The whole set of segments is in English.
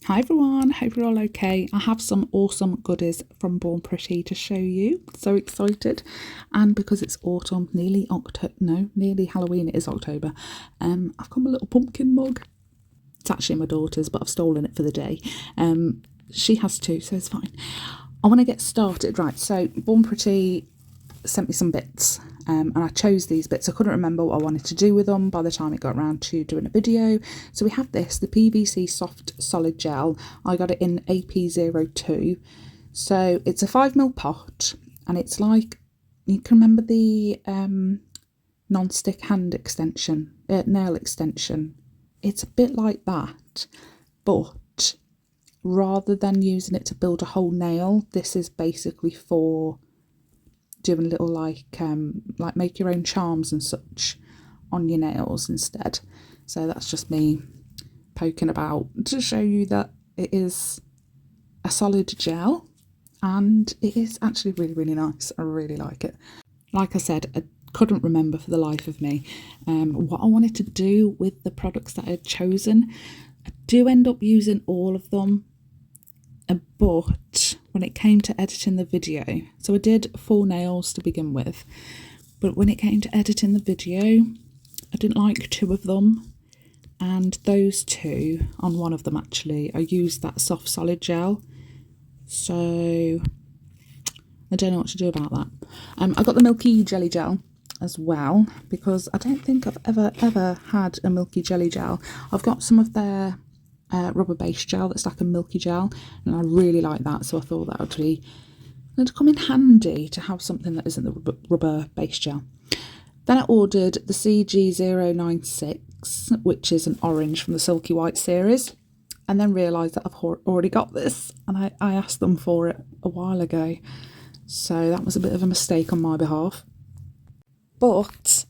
Hi everyone, hope you're all okay. I have some awesome goodies from Born Pretty to show you. So excited. And because it's autumn, nearly Halloween, it is October. I've got my little pumpkin mug. It's actually my daughter's, but I've stolen it for the day. She has two, so it's fine. I want to get started. Right, so Born Pretty sent me some bits and I chose these bits. I couldn't remember what I wanted to do with them by the time it got around to doing a video. So we have this, the PVC Soft Solid Gel. I got it in AP02. So it's a 5ml pot and it's like, you can remember the non-stick hand extension, nail extension. It's a bit like that, but rather than using it to build a whole nail, this is basically for doing little like make your own charms and such on your nails instead. So that's just me poking about to show you that it is a solid gel and it is actually really, really nice. I really like it. Like I said, I couldn't remember for the life of me what I wanted to do with the products that I had chosen. I do end up using all of them, but when it came to editing the video, so I did 4 nails to begin with, but when it came to editing the video, I didn't like 2 of them, and those 2, on one of them actually, I used that soft solid gel, so I don't know what to do about that. I got the milky jelly gel as well, because I don't think I've ever had a milky jelly gel. I've got some of their rubber base gel that's like a milky gel, and I really like that, so I thought that would come in handy to have something that isn't the rubber base gel. Then I ordered the CG096, which is an orange from the Silky White series, and then realised that I've already got this, and I asked them for it a while ago, so that was a bit of a mistake on my behalf. But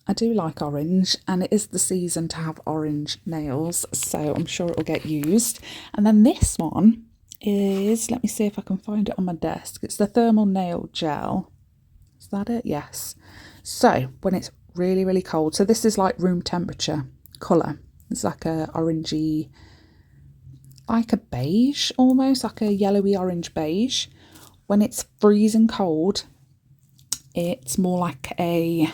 I do like orange, and it is the season to have orange nails, so I'm sure it will get used. And then this one is, let me see if I can find it on my desk. It's the Thermal Nail Gel. Is that it? Yes. So when it's really, really cold, so this is like room temperature colour. It's like a orangey, like a beige almost, like a yellowy orange beige. When it's freezing cold, it's more like a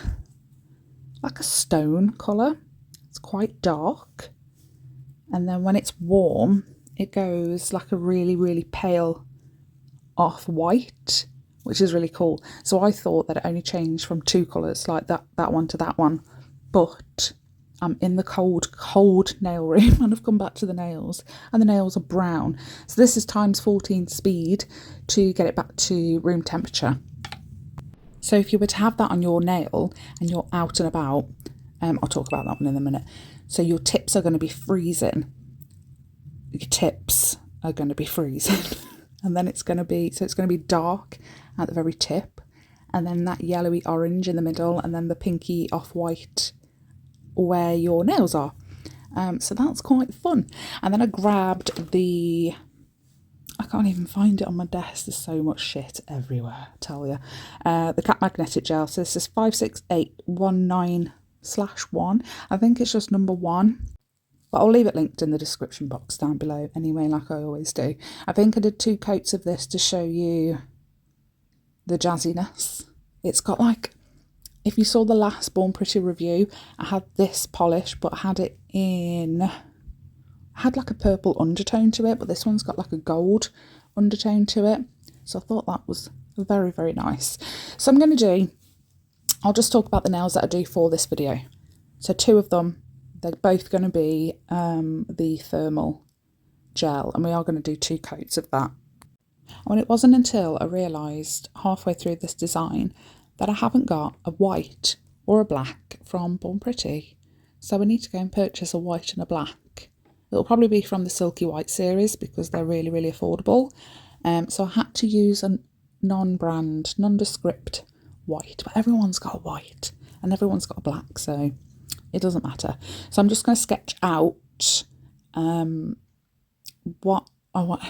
stone colour. It's quite dark, and then when it's warm it goes like a really, really pale off-white, which is really cool. So I thought that it only changed from 2 colours, like that one to that one, but I'm in the cold nail room and I've come back to the nails, and the nails are brown. So this is times 14 speed to get it back to room temperature. So if you were to have that on your nail and you're out and about, I'll talk about that one in a minute. So your tips are going to be freezing. Your tips are going to be freezing. And then it's going to be dark at the very tip, and then that yellowy orange in the middle, and then the pinky off-white where your nails are. So that's quite fun. And then I grabbed I can't even find it on my desk. There's so much shit everywhere, I tell you. The Cat Magnetic Gel. So this is 56819/1. I think it's just number 1. But I'll leave it linked in the description box down below anyway, like I always do. I think I did 2 coats of this to show you the jazziness. It's got like, if you saw the last Born Pretty review, I had this polish, but I had it in... had like a purple undertone to it, but this one's got like a gold undertone to it, so I thought that was very, very nice. So I'll just talk about the nails that I do for this video. So 2 of them, they're both going to be the thermal gel, and we are going to do 2 coats of that. And it wasn't until I realised halfway through this design that I haven't got a white or a black from Born Pretty, so I need to go and purchase a white and a black. It'll probably be from the Silky White series because they're really, really affordable. So I had to use a non-brand, nondescript white, but everyone's got a white and everyone's got a black, so it doesn't matter. So I'm just going to sketch out what I want.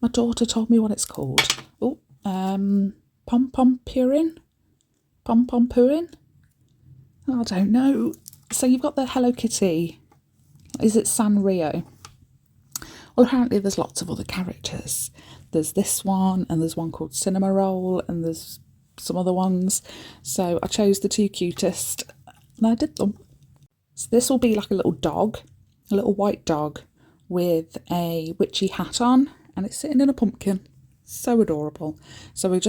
My daughter told me what it's called. Oh, pom-pom-purin? Pom-pom-purin? I don't know. So you've got the Hello Kitty. Is it Sanrio? Well, apparently there's lots of other characters. There's this one, and there's one called Cinema Roll, and there's some other ones. So I chose the 2 cutest, and I did them. So this will be like a little dog, a little white dog with a witchy hat on, and it's sitting in a pumpkin. So adorable. So I've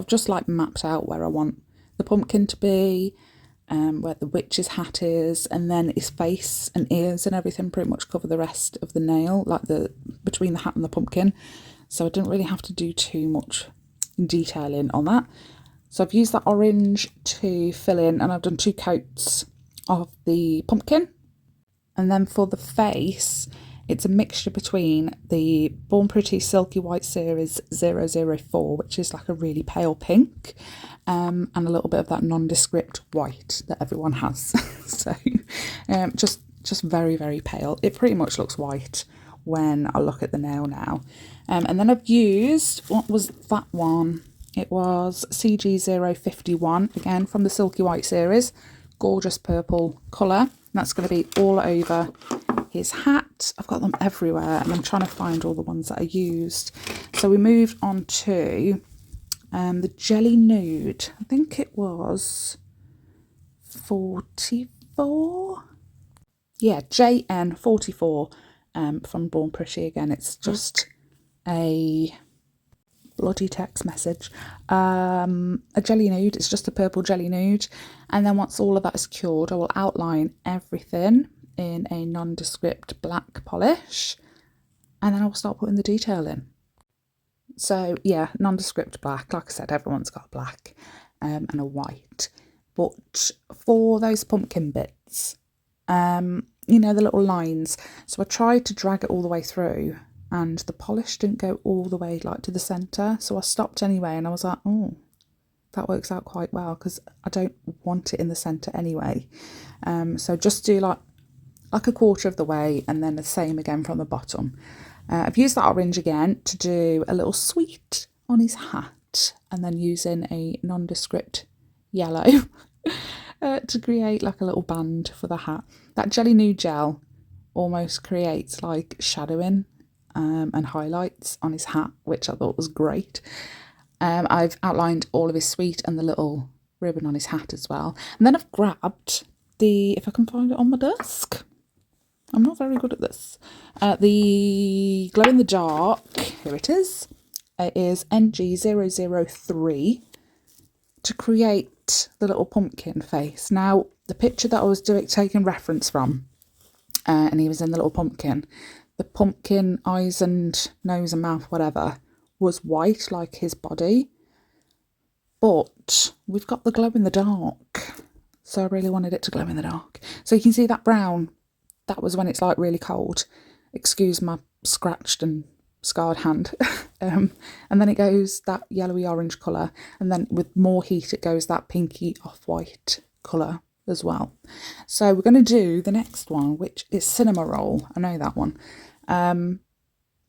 just like mapped out where I want the pumpkin to be, where the witch's hat is, and then his face and ears and everything pretty much cover the rest of the nail, like between the hat and the pumpkin. So I didn't really have to do too much detailing on that. So I've used that orange to fill in, and I've done 2 coats of the pumpkin. And then for the face, it's a mixture between the Born Pretty Silky White Series 004, which is like a really pale pink, and a little bit of that nondescript white that everyone has. So just very, very pale. It pretty much looks white when I look at the nail now. And then I've used, what was that one? It was CG051, again from the Silky White series. Gorgeous purple colour. That's going to be all over his hat. I've got them everywhere, and I'm trying to find all the ones that I used. So we moved on to the Jelly Nude. I think it was 44. Yeah, JN44 from Born Pretty. Again, it's just a bloody text message. A jelly nude. It's just a purple jelly nude. And then once all of that is cured, I will outline everything in a nondescript black polish, and then I'll start putting the detail in. So yeah, nondescript black. Like I said, everyone's got black and a white. But for those pumpkin bits, you know, the little lines, so I tried to drag it all the way through, and the polish didn't go all the way like to the centre, so I stopped anyway, and I was like, oh, that works out quite well, because I don't want it in the centre anyway. So just do like a quarter of the way, and then the same again from the bottom. I've used that orange again to do a little sweet on his hat, and then using a nondescript yellow to create like a little band for the hat. That Jelly Nude gel almost creates like shadowing and highlights on his hat, which I thought was great. I've outlined all of his sweet and the little ribbon on his hat as well. And then I've grabbed if I can find it on my desk. I'm not very good at this. The Glow in the Dark, here it is. It is NG003 to create the little pumpkin face. Now, the picture that I was taking reference from, and he was in the little pumpkin, the pumpkin eyes and nose and mouth, whatever, was white like his body. But we've got the glow in the dark, so I really wanted it to glow in the dark. So you can see that brown, that was when it's like really cold. Excuse my scratched and scarred hand. And then it goes that yellowy orange colour, and then with more heat it goes that pinky off-white colour as well. So we're going to do the next one, which is Cinema Roll. I know that one.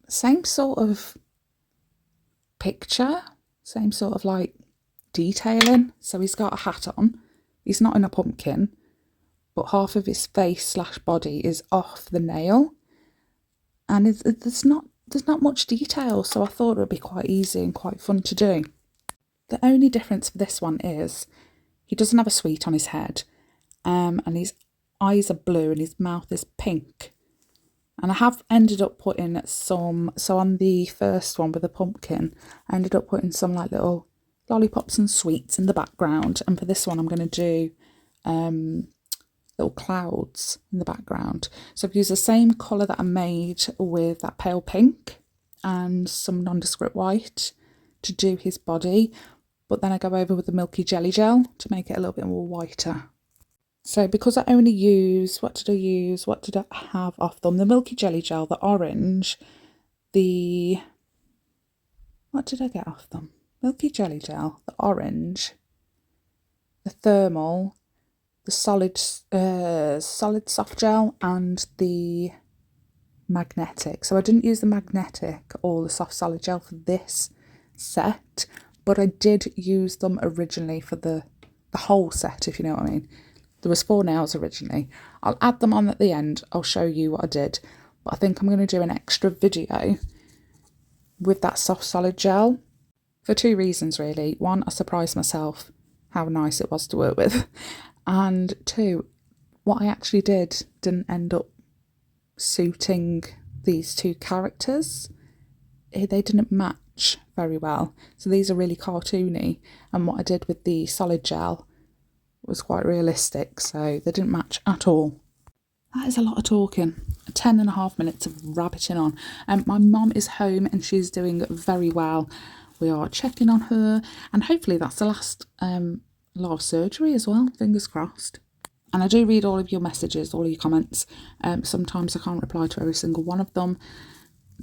Same sort of picture, same sort of like detailing. So he's got a hat on. He's not in a pumpkin, but half of his face / body is off the nail, and there's not much detail, so I thought it would be quite easy and quite fun to do. The only difference for this one is he doesn't have a sweet on his head, and his eyes are blue and his mouth is pink. And I have ended up putting some, so on the first one with the pumpkin, I ended up putting some like little lollipops and sweets in the background, and for this one I'm going to do little clouds in the background. So I've used the same colour that I made with that pale pink and some nondescript white to do his body, but then I go over with the milky jelly gel to make it a little bit more whiter. So because I only use, what did I have off them? The milky jelly gel, the orange, what did I get off them? Milky jelly gel, the orange, the thermal, the solid soft gel, and the magnetic. So I didn't use the magnetic or the soft solid gel for this set, but I did use them originally for the whole set, if you know what I mean. There was 4 nails originally. I'll add them on at the end. I'll show you what I did. but I think I'm going to do an extra video with that soft solid gel for 2 reasons really. 1, I surprised myself how nice it was to work with, and 2, what I actually did didn't end up suiting these 2 characters. They didn't match very well, so these are really cartoony, and what I did with the solid gel was quite realistic, so they didn't match at all. That is a lot of talking. 10.5 minutes of rabbiting on. My mum is home and she's doing very well. We are checking on her, and hopefully that's the last lot of surgery as well, fingers crossed. And I do read all of your messages, all of your comments. Sometimes I can't reply to every single one of them.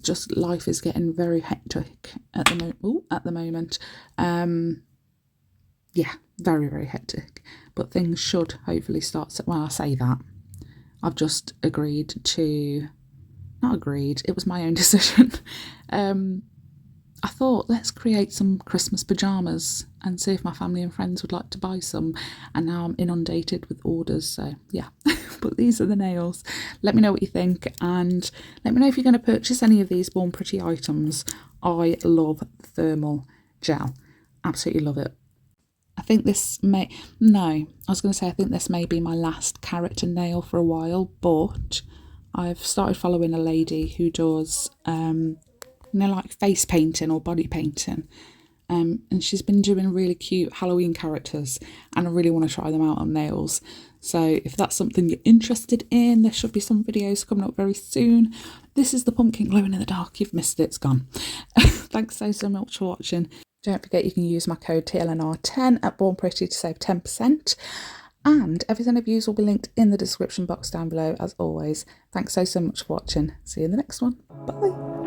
Just life is getting very hectic at the moment. Yeah, very, very hectic. But things should hopefully start to, well, I say that. I've just agreed to, not agreed, it was my own decision. I thought, let's create some Christmas pyjamas and see if my family and friends would like to buy some. And now I'm inundated with orders, so yeah. But these are the nails. Let me know what you think, and let me know if you're going to purchase any of these Born Pretty items. I love thermal gel. Absolutely love it. I think this may, no, I was going to say I think this may be my last character nail for a while, but I've started following a lady who does, like face painting or body painting, and she's been doing really cute Halloween characters, and I really want to try them out on nails. So if that's something you're interested in, there should be some videos coming up very soon. This is the pumpkin glowing in the dark. You've missed it, it's gone. Thanks so much for watching. Don't forget you can use my code TLNR10 at Born Pretty to save 10%. And everything I've used will be linked in the description box down below as always. Thanks so much for watching. See you in the next one. Bye.